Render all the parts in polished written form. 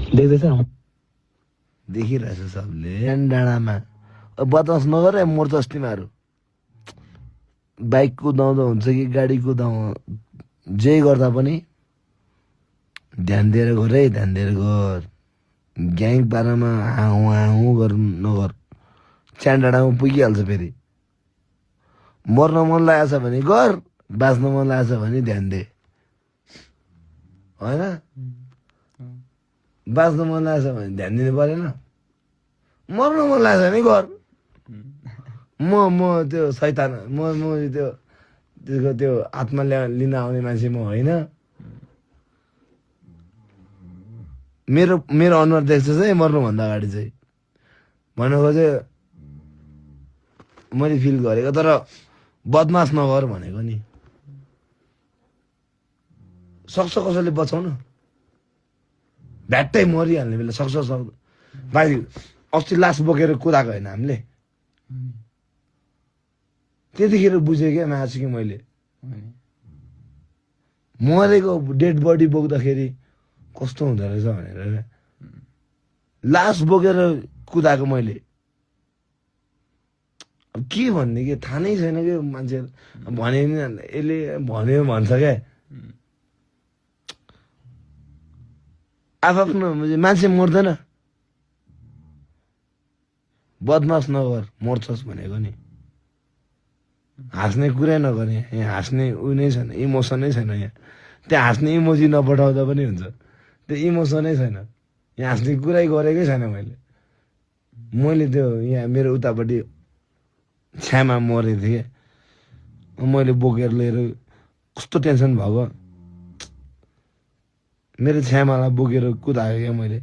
देख्दैछ देखिरहेछ सबले डाँडामा बदमास नगर मोर्छ तिमीहरू बाइक कुदाउँदा हुन्छ कि गाडी कुदाउँ जे गर्दा पनि ध्यान दिएर गर है ध्यान दिएर गर ग्याङ पारामा हाउ गर नगर च्यान डाँडामा पुगिहाल्छ फेरि मर्न मन लागेको छ भने गर बाँच्न मन लागेको छ भने ध्यान दे होइन बाँच्न मन लागेको छ भने ध्यान दिनु परेन मर्न मन लागेको छ भने गर म त्यो शैतान म त्यो त्यसको त्यो आत्मा लिन आउने मान्छे म होइन मेरो मेरो अनुहार देख्छ चाहिँ मर्नुभन्दा अगाडि चाहिँ भनेको चाहिँ मैले फिल गरेको तर बदमास नगर भनेको नि सक्छ कसैले बचाउनु भ्याट्टै मरिहाल्ने बेला सक्छ भाइ अस्ति लास बोकेर कुदाएको होइन हामीले त्यतिखेर बुझेँ क्या माछु कि मैले मरेको डेड बडी बोक्दाखेरि कस्तो हुँदो रहेछ भनेर लास बोकेर कुदाएको मैले अब के भन्ने कि थाहा नै छैन कि मान्छे भने नि यसले भन्यो भन्छ क्या आफ्नो मान्छे मर्दैन बदमास नगर मर्छस् भनेको नि हाँस्ने कुरै नगर्ने यहाँ हाँस्ने उयो नै छैन इमोसनै छैन यहाँ त्यहाँ हाँस्ने इमोजी नपठाउँदा पनि हुन्छ त्यो इमोसनै छैन यहाँ हाँस्ने कुरै गरेकै छैन मैले त्यो यहाँ मेरो उतापट्टि छ्यामा मरेको थिएँ मैले बोकेर लिएर कस्तो टेन्सन भएको मेरो छ्यामालाई बोकेर कुदाएको क्या मैले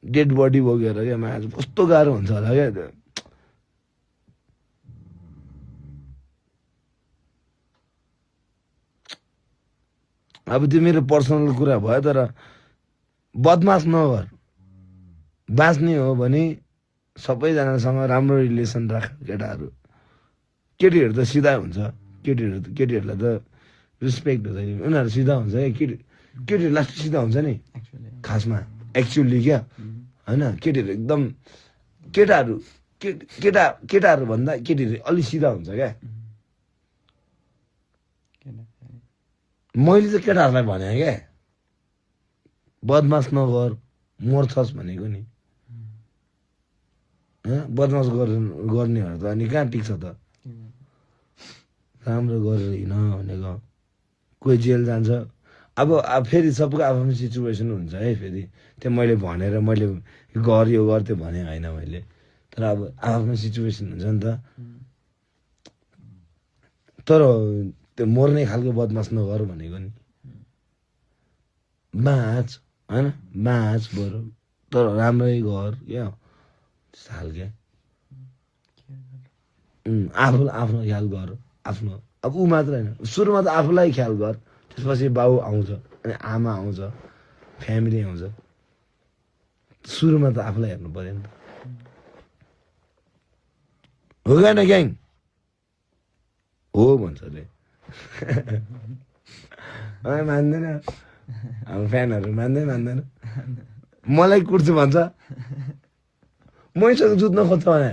डेड बडी बोकेर क्या मा कस्तो गाह्रो हुन्छ होला क्या त्यो अब त्यो मेरो पर्सनल कुरा भयो तर बदमास नगर बाँच्ने हो भने सबैजनासँग राम्रो रिलेसन राख केटाहरू केटीहरू त सिधा हुन्छ केटीहरूलाई त रिस्पेक्ट हुँदैन उनीहरू सिधा हुन्छ क्या केटीहरू लास्ट सिधा हुन्छ नि खासमा एक्चुअली क्या होइन केटीहरू एकदम केटाहरू भन्दा केटीहरू अलिक सिधा हुन्छ क्या मैले चाहिँ केटाहरूलाई भने क्या बदमास नगर मर्छस् भनेको नि बदमास गर्नेहरू त अनि कहाँ टिक्छ त राम्रो गरेर हिँड भनेको कोही जेल जान्छ अब फेरि सबको आफ्नो सिचुएसन हुन्छ है फेरि त्यो मैले भनेर मैले गर यो गर त्यो भने होइन मैले तर अब आफ्नो सिचुएसन हुन्छ नि त तर त्यो मर्ने खालको बदमास नगर भनेको नि बाँच होइन बाँच बरु तर राम्रै गर क्या खालके आफ्नो ख्याल गर आफ्नो अब ऊ मात्र होइन सुरुमा त आफूलाई ख्याल गर त्यसपछि बाउ आउँछ अनि आमा आउँछ फ्यामिली आउँछ सुरुमा त आफूलाई हेर्नु पर्यो नि त हो क्या ग्याङ हो भन्छ अरे मान्दैन हाम्रो फ्यानहरू मान्दैन मलाई कुट्छु भन्छ मैसँग जुत्न खोज्छ भने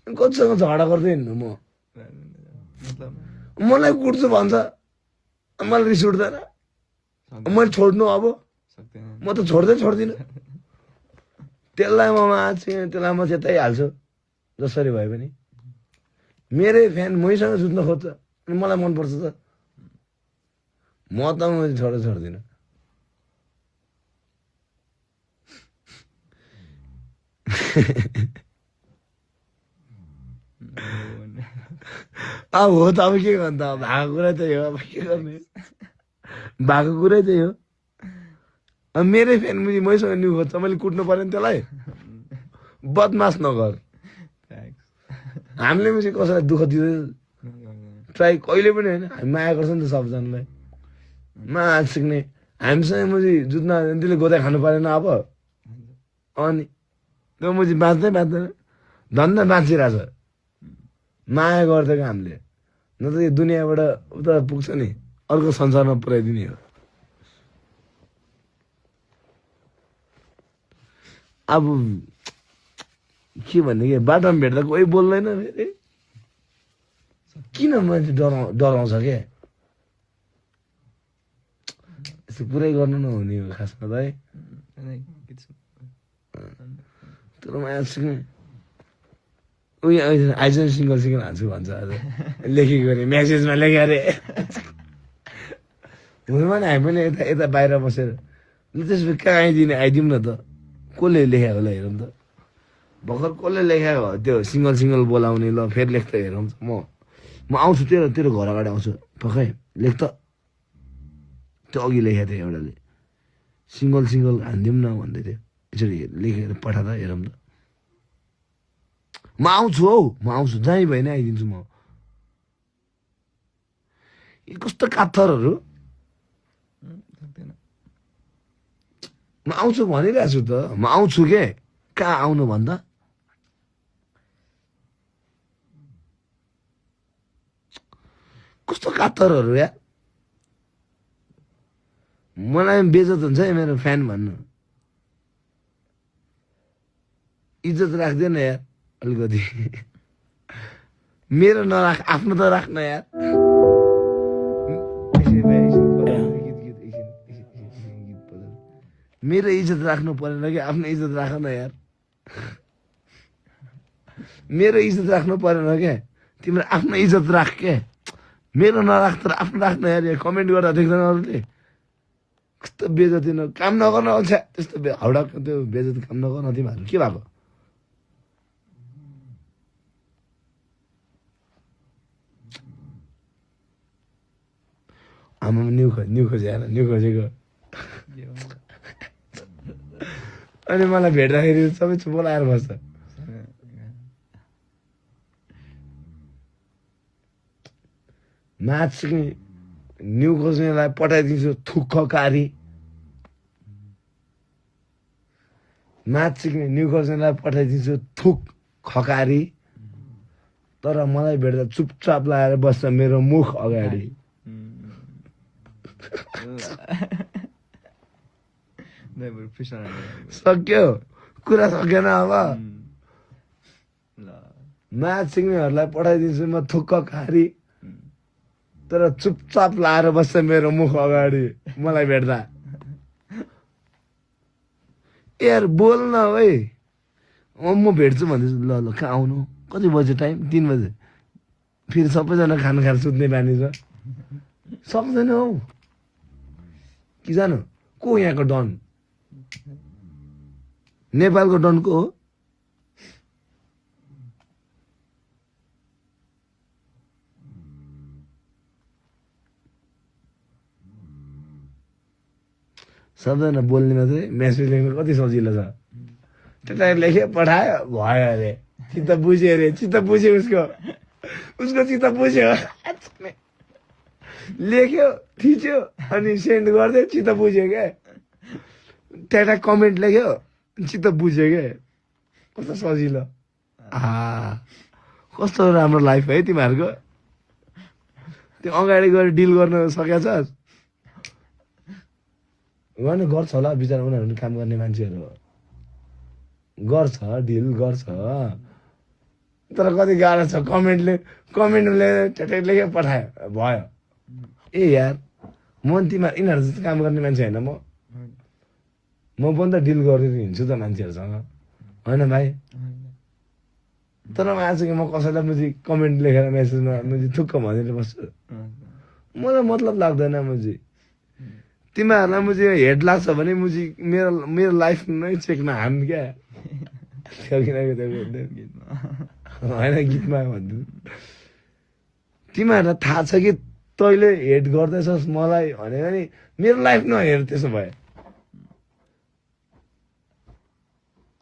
कतिसँग झगडा गर्दै हिँड्नु मलाई कुट्छु भन्छ मलाई रिस उठ्दैन मैले छोड्नु अब म त छोड्दिनँ त्यसलाई म माछु त्यसलाई म चेताइहाल्छु जसरी भए पनि मेरै फ्यान मैसँग जुत्न खोज्छ अनि मलाई मनपर्छ त म त मैले छोड्दिनँ अब हो त अब के गर्नु त भएको कुरा त्यही हो अब के गर्ने भएको कुरै त्यही हो अब मेरै फ्यान मुनि मैसँग न्यु खोज्छ मैले कुट्नु पऱ्यो नि त्यसलाई बदमास नगर हामीले मुझे कसैलाई दुःख दिँदैन ट्राई कहिले पनि होइन हामी माया गर्छ नि त सबजनालाई माया सिक्ने हामीसँग मुझे जुत्न त्यसले गोदा खानु परेन अब अनि त्यो मुझे बाँच्दैन धन्दा बाँचिरहेछ माया गरिदिएको हामीले न त यो दुनियाँबाट उता पुग्छ नि अर्को संसारमा पुऱ्याइदिने हो अब के भन्ने कि बाटोमा भेट्दा कोही बोल्दैन फेरि किन मान्छे डराउँछ क्या यस्तो पुरै गर्नु नहुने हो खासमा त है तर मान्छे उयो आइज सिङ्गल सिङ्गल हान्छु भन्छ आज लेखेको अरे म्यासेजमा लेख्यो अरे हुनुमा नि हामी पनि यता यता बाहिर बसेर त्यसपछि कहाँ आइदिउँ न त कसले लेख्या होला हेरौँ त भर्खर कसले लेखाएको हो त्यो सिङ्गल सिङ्गल बोलाउने ल फेरि लेख्दा हेरौँ म आउँछु तेरो घर अगाडि आउँछु पक्कै लेख त त्यो अघि लेखेको थियो एउटाले सिङ्गल सिङ्गल हानिदिउँ न भन्दै थियो यसरी लेखेर पठाएर हेरौँ त म आउँछु हौ म आउँछु जहीँ भएन आइदिन्छु म यी कस्तो कात्थरहरू म आउँछु भनिरहेको छु त म आउँछु के कहाँ आउनु भन्दा कस्तो कात्तरहरू या मलाई बेइज्जत हुन्छ है मेरो फ्यान भन्नु इज्जत राख्दैन यार अलिकति मेरो नराख आफ्नो त राख्न यार मेरो इज्जत राख्नु परेन कि आफ्नो इज्जत राख न यार मेरो इज्जत राख्नु परेन क्या तिम्रो आफ्नो इज्जत राख के मेरो नराख तर आफ्नो राख्न यार कमेन्ट गर्दा देख्दैन अरूले कस्तो बेइज्जती काम नगर्न आउँछ त्यस्तो हाउडा त्यो बेइज्जती काम नगर्न तिमीहरू के भएको आमा न्यु खोजेको अनि मलाई भेट्दाखेरि सबै चुप बोलाएर बस्छ नाच सिक्ने न्यु खोज्नेलाई पठाइदिन्छु थुक्खकारी नाच सिक्ने न्यु खोज्नेलाई पठाइदिन्छु थुक खकारी तर मलाई भेट्दा चुपचाप लगाएर बस्छ मेरो मुख अगाडि सक्यो कुरा सकेन अब नाच सिक्नेहरूलाई पठाइदिन्छु म थुक्क खारी तर चुपचाप लाएर बस्छ मेरो मुख अगाडि मलाई भेट्दा यार बोल न है म भेट्छु भन्दैछु ल ल कहाँ आउनु कति बजे टाइम 3 बजे फेरि सबैजना खाना खाएर सुत्ने बानी छ सक्दैन हौ कि जानु को यहाँको डन नेपालको डन को हो सबैजना बोल्ने मात्रै मेसेज लेख्नु कति सजिलो छ त्यता लेख्यो पठायो भयो अरे चित्त बुझ्यो अरे चित्त बुझ्यो उसको चित्त बुझ्यो लेख्यो थिच्यो अनि सेन्ड गर्दै चित्त बुझ्यो क्या त्यहाँ कमेन्ट लेख्यो चित्त बुझ्यो क्या कस्तो सजिलो कस्तो राम्रो लाइफ है तिमीहरूको त्यो अगाडि गएर डिल गर्न सकेका छस् गर्ने गर्छ होला बिचरा उनीहरू काम गर्ने मान्छेहरू गर्छ डिल गर्छ तर कति गाह्रो छ कमेन्टले ट्याटै लेख्यो पठायो भयो ए यार म तिमीहरू यिनीहरू जस्तो काम गर्ने मान्छे होइन म पनि त डिल गरेर हिँड्छु त मान्छेहरूसँग होइन भाइ तर म आज कि म कसैलाई मुझी कमेन्ट लेखेर मेसेजमा मुझी थुक्क भनेर बस्छु मलाई मतलब लाग्दैन मुझी तिमीहरूलाई मुझी हेड लाग्छ भने मुझी मेरो लाइफ नै चेकमा हान क्या होइन गीतमा भन्नु तिमीहरूलाई थाहा छ कि तैँले हेड गर्दैछस् मलाई भनेर नि मेरो लाइफ नहेर त्यसो भए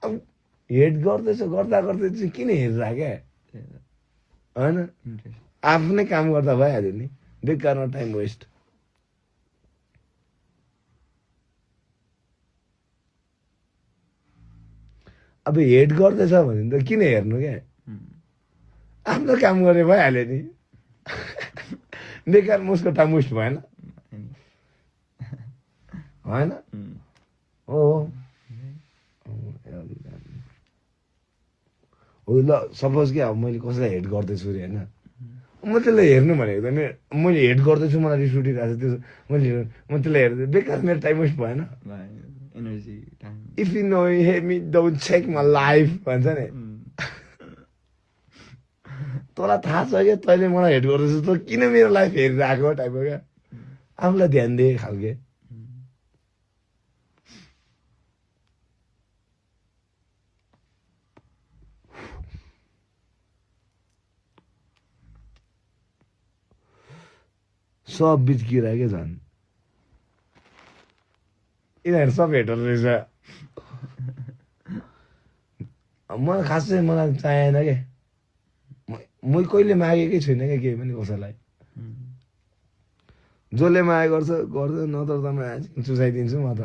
अब हेड गर्दैछ गर्दा चाहिँ किन हेरेर क्या होइन आफ्नै काम गर्दा भइहाल्यो नि बेकारमा टाइम वेस्ट अब हेड गर्दैछ भने त किन हेर्नु क्या आफ्नो काम गरे भइहाल्यो नि बेकार मुसको टाइम वेस्ट भएन होइन हो ल सपोज कि अब मैले कसैलाई हेट गर्दैछु अरे होइन म त्यसलाई हेर्नु भनेको त नि मैले हेट गर्दैछु मलाई रिस उठिरहेको छ त्यो म त्यसलाई हेर्दै बेकार मेरो टाइम वेस्ट भएन energy time if you know you hate me don't check my life भन्छ नि तँलाई थाहा छ क्या तैँले मलाई हेट गर्दैछु त किन मेरो लाइफ हेरिरहेको टाइपको क्या आफूलाई ध्यान दिए खालके सब बिच्किएर क्या झन् यिनीहरू सब हेटर रहेछ मलाई खास चाहिँ मलाई चाहिएन क्या म कहिले मागेकै छुइनँ क्या केही पनि कसैलाई जसले माया गर्छ गर्छ नत्र त म चुसाइदिन्छु म त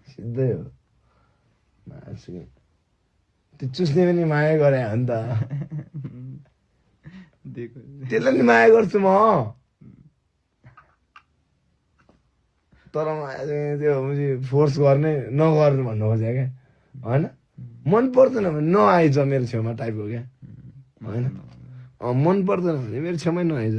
सिधै हो त्यो चुस्ने पनि माया गरे हो नि त त्यसलाई नि माया गर्छु म तर त्यो फोर्स गर्ने नगर्नु भन्नु खोजेँ क्या होइन मन पर्दैन भने नआइज मेरो छेउमा टाइपको क्या होइन मन पर्दैन भने मेरो छेउमै नआइज